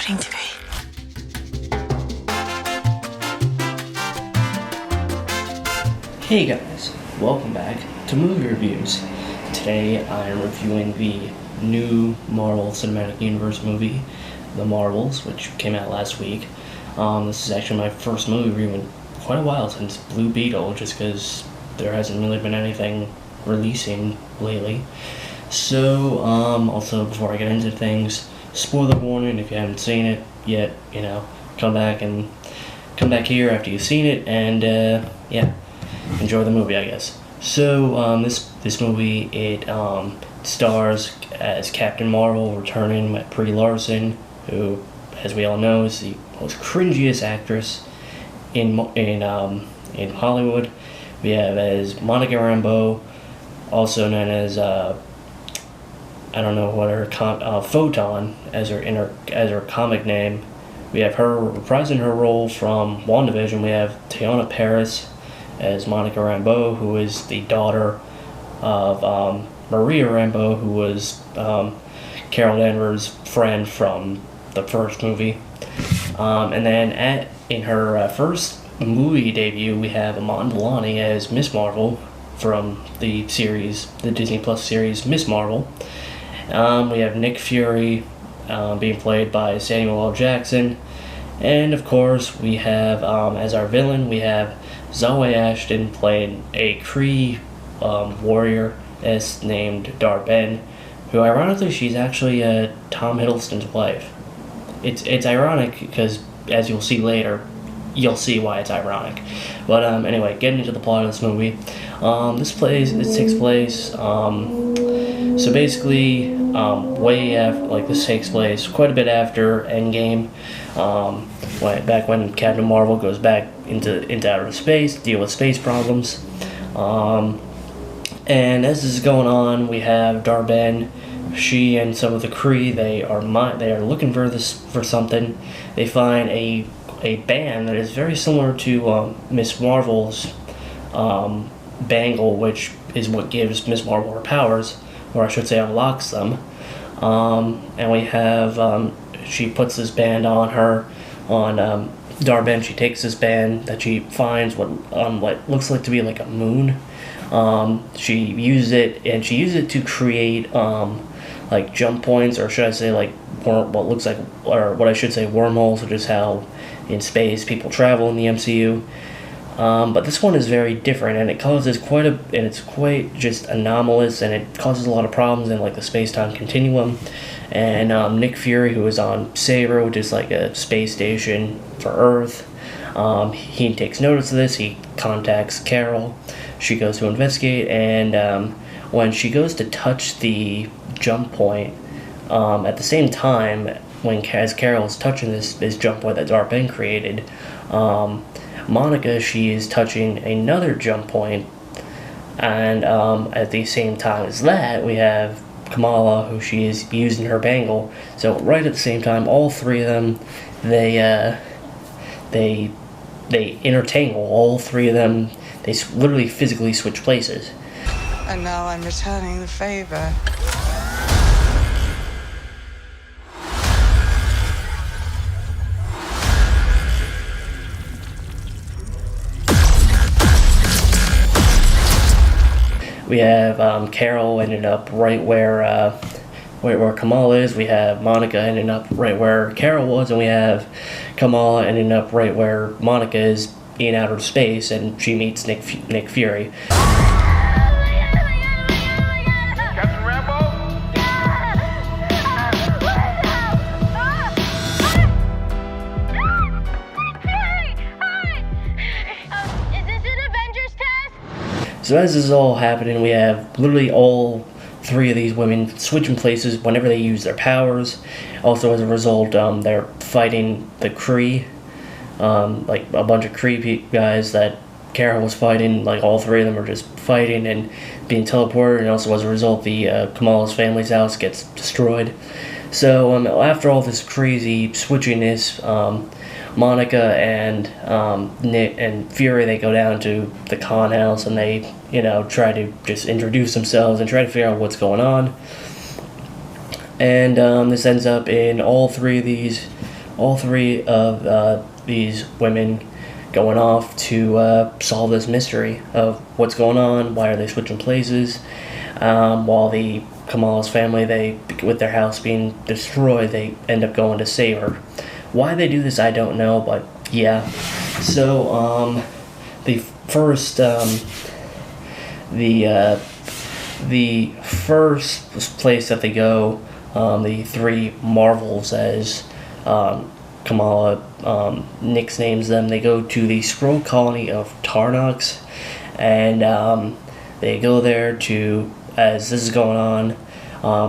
getting to be. Hey guys, welcome back to Movie Reviews. Today I am reviewing the new Marvel Cinematic Universe movie, The Marvels, which came out last week. This is actually my first movie review in quite a while since Blue Beetle, just because there hasn't really been anything releasing lately. So, also before I get into things, spoiler warning: if you haven't seen it yet, come back here after you've seen it, and enjoy the movie, I guess. So, this movie, it stars as Captain Marvel, returning Brie Larson, who, as we all know, is the most cringiest actress in Hollywood. We have as Monica Rambeau, also known as I don't know what her Photon as her comic name. We have her reprising her role from WandaVision. We have Teyonah Parris as Monica Rambeau, who is the daughter of Maria Rambeau, who was Carol Danvers' friend from the first movie. And then in her first movie debut, we have Iman Vellani as Miss Marvel from the Disney Plus series Miss Marvel. We have Nick Fury being played by Samuel L. Jackson. And of course, we have, as our villain, we have Zawe Ashton playing a Kree warrior named Dar-Benn, who ironically, she's actually Tom Hiddleston's wife. It's ironic because, as you'll see later, you'll see why it's ironic. But anyway, getting into the plot of this movie, it takes place. So basically, this takes place quite a bit after Endgame. Back when Captain Marvel goes back into outer space, deal with space problems. And as this is going on, we have Dar-Benn. She and some of the Kree, they are looking for something. They find a band that is very similar to Miss Marvel's bangle, which is what gives Miss Marvel her powers, or I should say unlocks them. And we have, she puts this band on Dar-Benn. She takes this band that she finds what looks like to be like a moon. She uses it to create jump points, or should I say wormholes, which is how in space people travel in the MCU. But this one is very different, and it's quite just anomalous, and it causes a lot of problems in the space-time continuum. And Nick Fury, who is on Sabre, which is like a space station for Earth, he takes notice of this. He contacts Carol. She goes to investigate, and when she goes to touch the jump point, at the same time, as Carol is touching this jump point that Dar-Benn created, Monica, she is touching another jump point, and at the same time as that, we have Kamala, who she is using her bangle. So right at the same time, all three of them, they intertangle. All three of them, they literally physically switch places. And now I'm returning the favor. We have Carol ended up right where Kamala is. We have Monica ending up right where Carol was, and we have Kamala ending up right where Monica is in outer space, and she meets Nick Fury. Captain Rambeau? Is this an Avengers test? So as this is all happening, we have literally all three of these women switching places whenever they use their powers. Also, as a result, they're fighting the Kree, a bunch of Kree guys that Carol was fighting. All three of them are just fighting and being teleported, and also as a result, the Kamala's family's house gets destroyed. So after all this crazy switchiness, Monica and Nick and Fury, they go down to the con house, and they try to just introduce themselves and try to figure out what's going on. And this ends up in all three of these all three of these women going off to solve this mystery of what's going on, why are they switching places, while the Kamala's family, with their house being destroyed, they end up going to save her. Why they do this, I don't know, but yeah. So, the first place that they go, the three Marvels, as Kamala nicknames them, they go to the Skrull colony of Tarnox, and they go there to, as this is going on,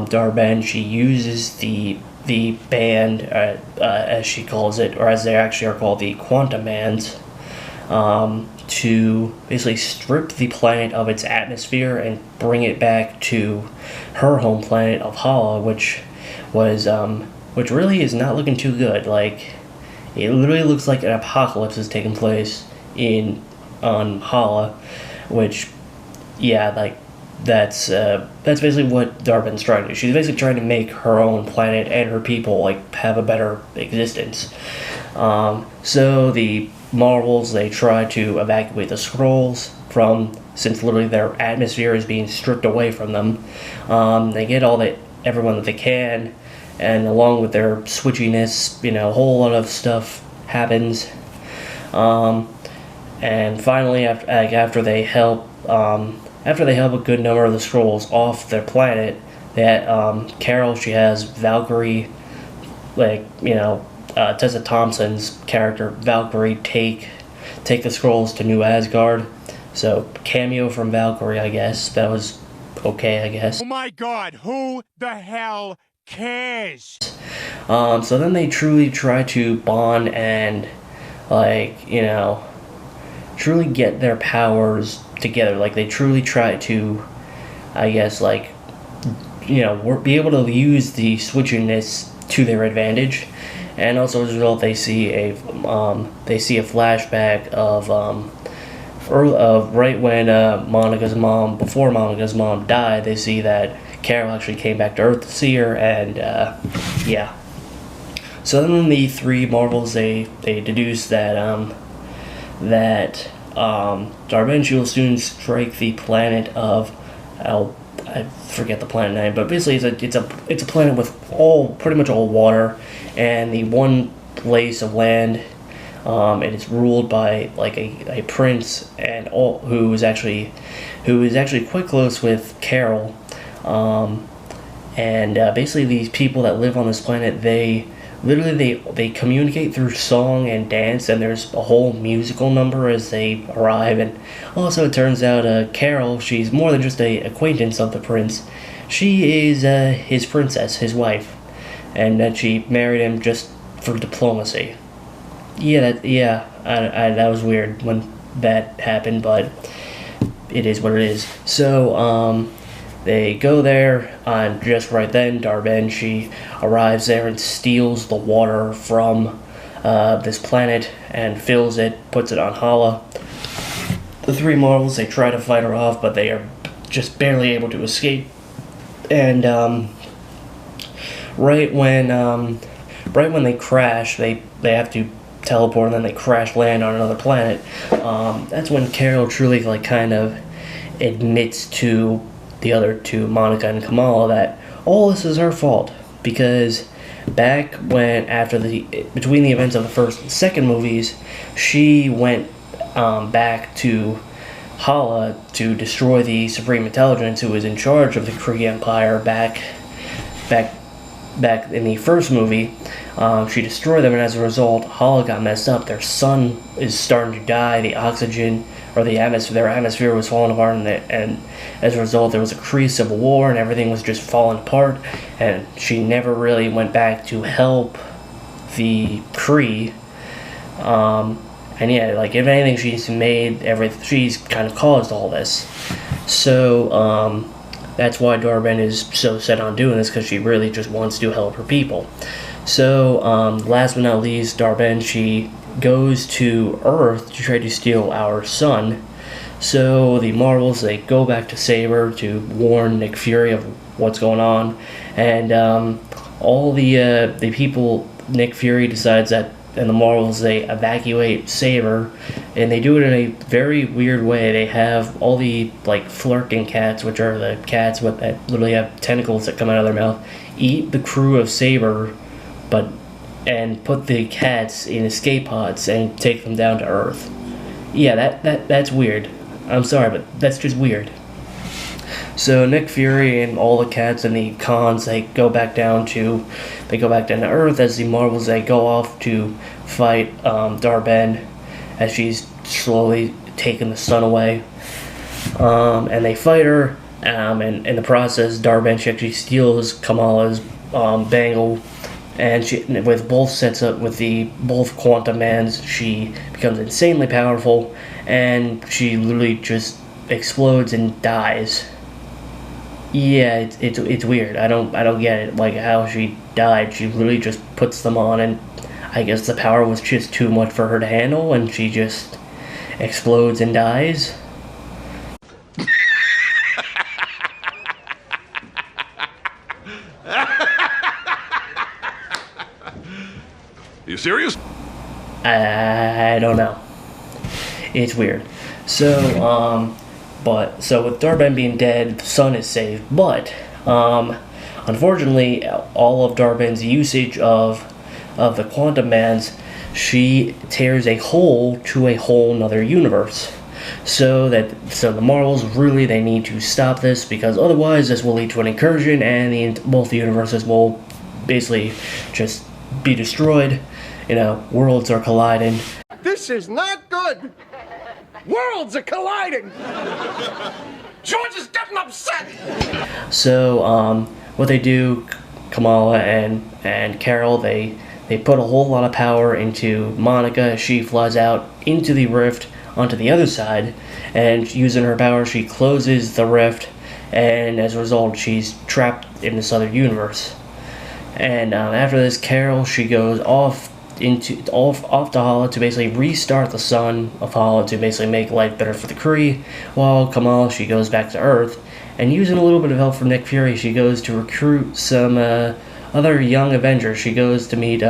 Dar-Benn, she uses the band, as she calls it, or as they actually are called, the Quantum Bands, to basically strip the planet of its atmosphere and bring it back to her home planet of Hala, which really is not looking too good. Like, it literally looks like an apocalypse is taking place on Hala, which, yeah, like, that's basically what Dar-Benn's trying to do. She's basically trying to make her own planet and her people, like, have a better existence. So the Marvels, they try to evacuate the Skrulls since literally their atmosphere is being stripped away from them. They get everyone that they can, and along with their switchiness, a whole lot of stuff happens. And finally, after they help a good number of the Skrulls off their planet, that Carol, she has Valkyrie, Tessa Thompson's character Valkyrie take the Skrulls to New Asgard. So cameo from Valkyrie, I guess. That was okay, I guess. Oh my God, who the hell cares? So then they truly try to bond and, truly get their powers together. Like, they truly try to, I guess, be able to use the switchiness to their advantage. And also, as a result, they see a flashback of right when before Monica's mom died. They see that Carol actually came back to Earth to see her, and yeah. So then the three Marvels, they deduce that Dar-Benn, she will soon strike the planet of I forget the planet name, but basically it's a planet with pretty much all water, and the one place of land, it is ruled by like a prince who is actually quite close with Carol, and basically these people that live on this planet, they communicate through song and dance, and there's a whole musical number as they arrive. And also, it turns out Carol, she's more than just a acquaintance of the prince. She is his princess, his wife, and that she married him just for diplomacy. That was weird when that happened, but it is what it is. So they go there, and just right then, Dar-Benn, she arrives there and steals the water from this planet and fills it, puts it on Hala. The three Marvels, they try to fight her off, but they are just barely able to escape. And right when they crash, they have to teleport, and then they crash land on another planet. That's when Carol truly kind of admits to the other two, Monica and Kamala, that all this is her fault, because back when between the events of the first and second movies, she went back to Hala to destroy the Supreme Intelligence who was in charge of the Kree Empire back in the first movie. She destroyed them, and as a result, Hala got messed up. Their sun is starting to die. The oxygen, or their atmosphere was falling apart, and as a result, there was a Kree civil war, and everything was just falling apart. And she never really went back to help the Kree. And yeah, if anything, she's kind of caused all this. So that's why Dar-Benn is so set on doing this, because she really just wants to help her people. So last but not least, Dar-Benn, she goes to Earth to try to steal our sun. So the Marvels, they go back to Saber to warn Nick Fury of what's going on, and all the people Nick Fury decides that in the Marvels they evacuate Saber, and they do it in a very weird way. They have all the like Flerken cats, which are the cats that literally have tentacles that come out of their mouth, eat the crew of Saber, and put the cats in escape pods and take them down to Earth. Yeah, that's weird. I'm sorry, but that's just weird. So Nick Fury and all the cats and the cons, they go back down to Earth as the Marvels, they go off to fight Dar-Benn as she's slowly taking the sun away. And they fight her, and in the process, Dar-Benn, she actually steals Kamala's bangle, and she, with both Quantum Mans, she becomes insanely powerful, and she literally just explodes and dies. Yeah, it's weird. I don't get it. Like how she died. She literally just puts them on, and I guess the power was just too much for her to handle, and she just explodes and dies. You serious? I don't know. It's weird. So with Dar-Benn being dead, the sun is saved. But unfortunately, all of Dar-Benn's usage of the Quantum Mans, she tears a hole to a whole nother universe. So the Marvels really, they need to stop this, because otherwise this will lead to an incursion, and both the universes will basically just be destroyed. You know, worlds are colliding. This is not good. Worlds are colliding. George is getting upset. So what they do, Kamala and Carol, they put a whole lot of power into Monica. She flies out into the rift onto the other side, and using her power, she closes the rift, and as a result, she's trapped in this other universe. And after this, Carol, she goes off to Hala to basically restart the sun of Hala to basically make life better for the Kree, while Kamala, she goes back to Earth, and using a little bit of help from Nick Fury, she goes to recruit some other young Avengers. She goes to meet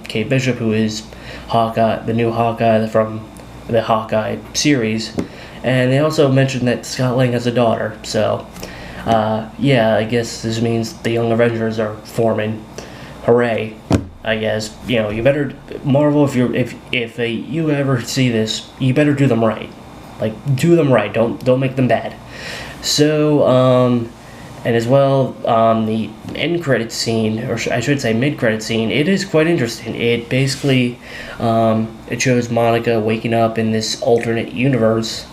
Kate Bishop, who is Hawkeye, the new Hawkeye from the Hawkeye series, and they also mentioned that Scott Lang has a daughter. So yeah, I guess this means the Young Avengers are forming. Hooray! I guess, you know, you better, Marvel, if you ever see this, you better do them right. Like, do them right. Don't make them bad. So and as well, the end credit scene, or I should say mid credit scene, it is quite interesting. It basically it shows Monica waking up in this alternate universe,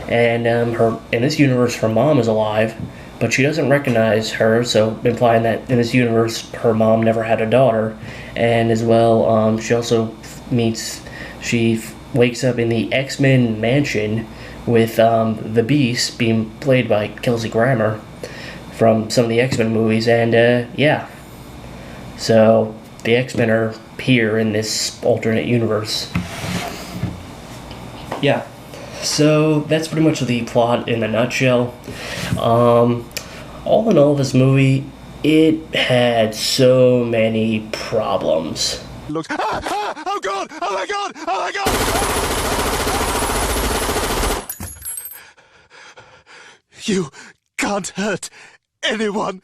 and in this universe her mom is alive, but she doesn't recognize her, so implying that in this universe her mom never had a daughter. And as well, she also wakes up in the X-Men mansion with the Beast being played by Kelsey Grammer from some of the X-Men movies, and yeah. So the X-Men are here in this alternate universe. Yeah. So that's pretty much the plot in a nutshell. All in all, this movie, it had so many problems. Looks. Oh God! Oh my God! Oh my God! You can't hurt anyone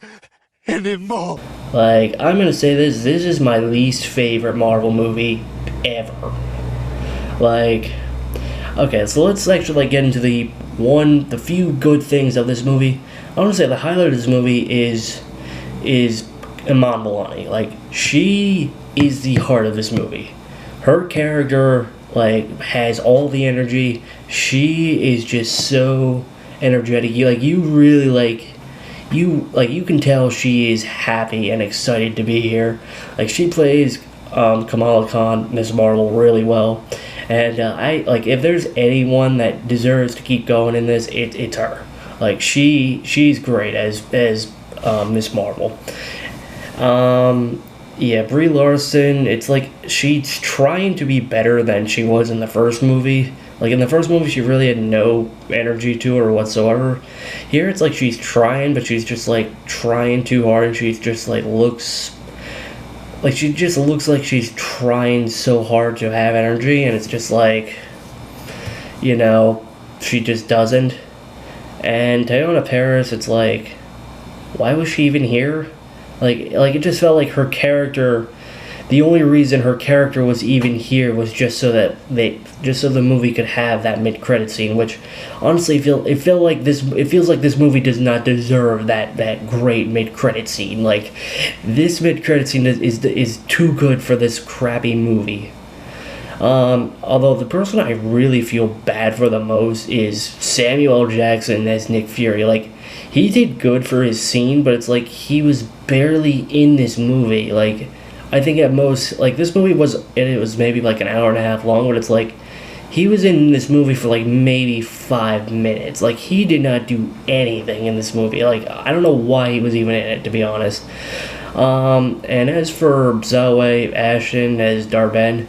anymore. Like, I'm gonna say this is my least favorite Marvel movie ever. Like, okay, so let's actually get into the few good things of this movie. I want to say the highlight of this movie is Iman Vellani. Like, she is the heart of this movie. Her character, like, has all the energy. She is just so energetic. You can tell she is happy and excited to be here. Like, she plays Kamala Khan, Ms. Marvel, really well. And if there's anyone that deserves to keep going in this, it's her. Like, she's great as Miss Marvel. Yeah, Brie Larson, it's like she's trying to be better than she was in the first movie. Like, in the first movie, she really had no energy to her whatsoever. Here, it's like she's trying, but she's just, like, trying too hard, and she's just, like, looks like she just looks like she's trying so hard to have energy, and it's just like, you know, she just doesn't. And Teyonah Parris, it's like, why was she even here? Like it just felt like her character, the only reason her character was even here was just so that the movie could have that mid-credit scene, which honestly it feels like this movie does not deserve that great mid-credit scene. Like, this mid-credit scene is too good for this crappy movie. Although the person I really feel bad for the most is Samuel L. Jackson as Nick Fury. Like, he did good for his scene, but it's like he was barely in this movie. Like, I think at most, like, this movie was maybe like an hour and a half long, but it's like he was in this movie for like maybe 5 minutes. Like, he did not do anything in this movie. Like, I don't know why he was even in it, to be honest. And as for Zoe Ashton as Dar-Benn,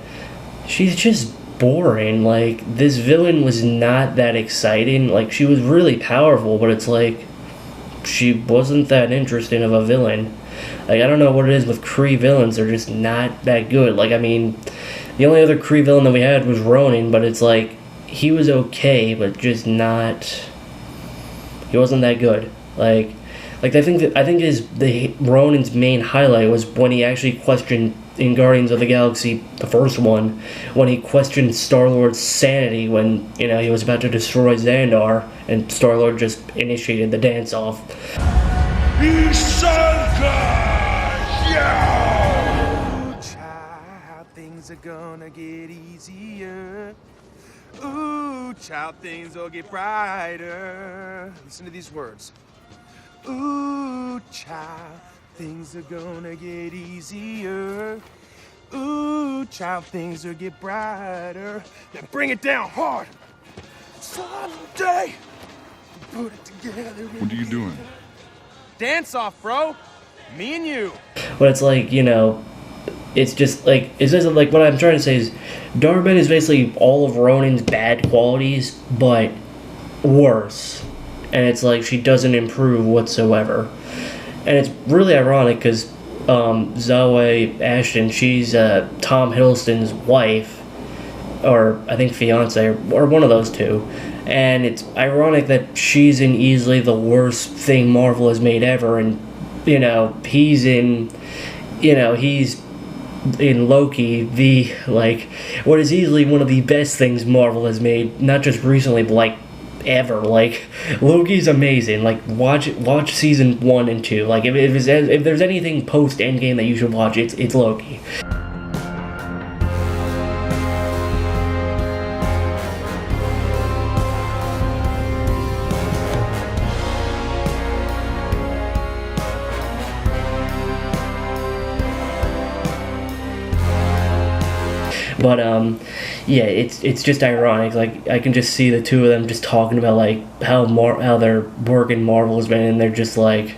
she's just boring. Like, this villain was not that exciting. Like, she was really powerful, but it's like she wasn't that interesting of a villain. Like, I don't know what it is with Kree villains, they're just not that good. Like, I mean, the only other Kree villain that we had was Ronin, but it's like, he was okay, but just not, he wasn't that good. Like I think Ronin's main highlight was when he actually questioned, in Guardians of the Galaxy, the first one, when he questioned Star-Lord's sanity when, you know, he was about to destroy Xandar, and Star-Lord just initiated the dance-off. Child, things are gonna get easier. Ooh, child, things will get brighter. Listen to these words. Ooh, child, things are gonna get easier. Ooh, child, things will get brighter. Now bring it down hard. Someday, put it together. What are you doing? Dance off, bro. Me and you. But it's like, you know, it's just like what I'm trying to say is Dar-Benn is basically all of Ronin's bad qualities, but worse. And it's like she doesn't improve whatsoever. And it's really ironic because Zoe Ashton, she's Tom Hiddleston's wife, or I think fiance, or one of those two. And it's ironic that she's in easily the worst thing Marvel has made ever, and, you know, he's in Loki, the, like, what is easily one of the best things Marvel has made, not just recently, but, like, ever. Like, Loki's amazing. Like, watch season 1 and 2. Like, if there's anything post Endgame that you should watch, it's Loki. But yeah, it's just ironic. Like, I can just see the two of them just talking about like how their work in Marvel has been, and they're just like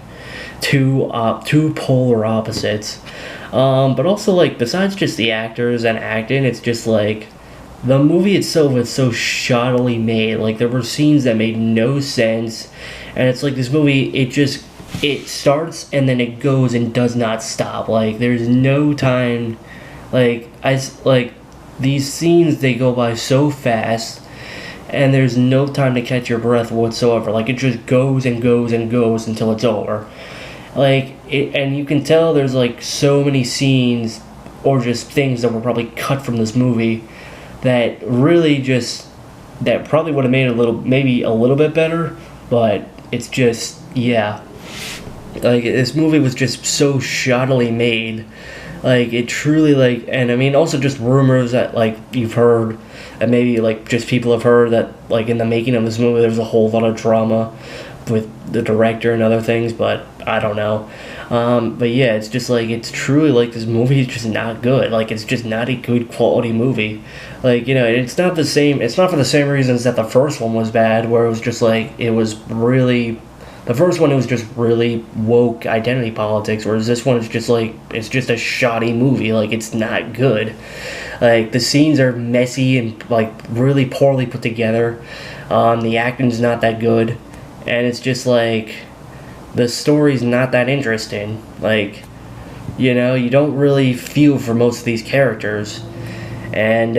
two polar opposites. But also, like, besides just the actors and acting, it's just like the movie itself is so shoddily made. Like, there were scenes that made no sense, and it's like this movie, it starts and then it goes and does not stop. Like, there's no time. These scenes, they go by so fast, and there's no time to catch your breath whatsoever. Like, it just goes and goes and goes until it's over. Like, and you can tell there's like so many scenes or just things that were probably cut from this movie that probably would have made it maybe a little bit better, but it's just, yeah. Like, this movie was just so shoddily made. Like, it truly, like, and I mean, also just rumors that, like, you've heard, and maybe, like, just people have heard that, like, in the making of this movie, there's a whole lot of drama with the director and other things, but I don't know. But yeah, it's just, like, it's truly, like, this movie is just not good. Like, it's just not a good quality movie. Like, you know, it's not for the same reasons that the first one was bad, where it was just, like, the first one, it was just really woke identity politics, whereas this one is just like, it's just a shoddy movie. Like, it's not good. Like, the scenes are messy and, like, really poorly put together. The acting's not that good. And it's just like, the story's not that interesting. Like, You know, you don't really feel for most of these characters. And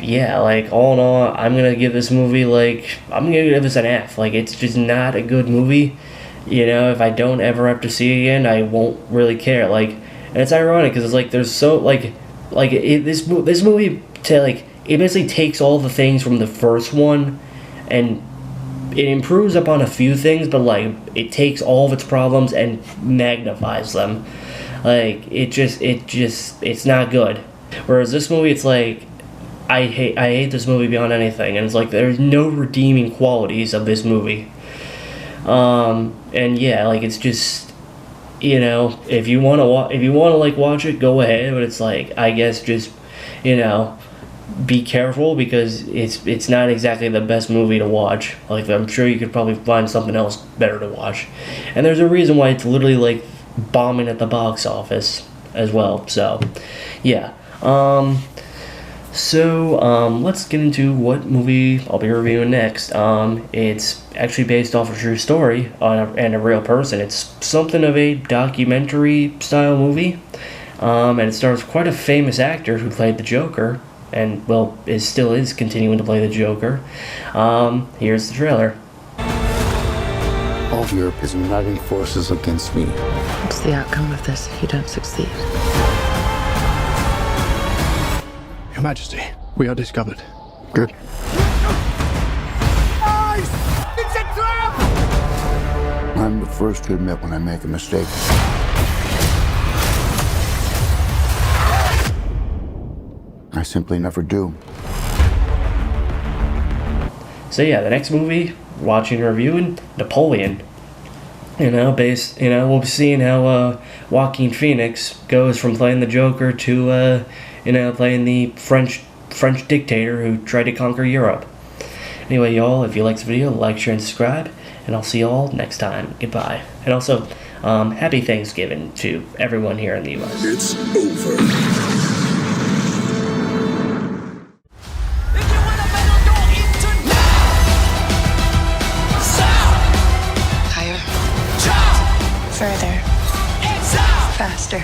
yeah, like all in all, I'm gonna give this movie I'm gonna give this an F. Like, it's just not a good movie. You know, if I don't ever have to see it again, I won't really care. Like, and it's ironic because it's like there's so this movie it basically takes all the things from the first one and it improves upon a few things, but like it takes all of its problems and magnifies them. Like, it's not good. Whereas this movie, it's like I hate this movie beyond anything, and it's like there's no redeeming qualities of this movie. And yeah, like, it's just, you know, if you want to like watch it, go ahead, but it's like, I guess just, you know, be careful because it's not exactly the best movie to watch. Like, I'm sure you could probably find something else better to watch. And there's a reason why it's literally like bombing at the box office as well. So, yeah. Let's get into what movie I'll be reviewing next. It's actually based off a true story and a real person. It's something of a documentary style movie. And it stars quite a famous actor who played the Joker, and well, still is continuing to play the Joker. Here's the trailer. All of Europe is uniting forces against me. What's the outcome of this if you don't succeed? Your Majesty, we are discovered. Good. It's a trap! I'm the first to admit when I make a mistake. I simply never do. So yeah, the next movie, watching and reviewing, Napoleon. We'll be seeing how Joaquin Phoenix goes from playing the Joker to playing the French dictator who tried to conquer Europe. Anyway, y'all, if you liked this video, like, share, and subscribe, and I'll see y'all next time. Goodbye. And also, happy Thanksgiving to everyone here in the U.S. It's over. Higher. Further. Faster.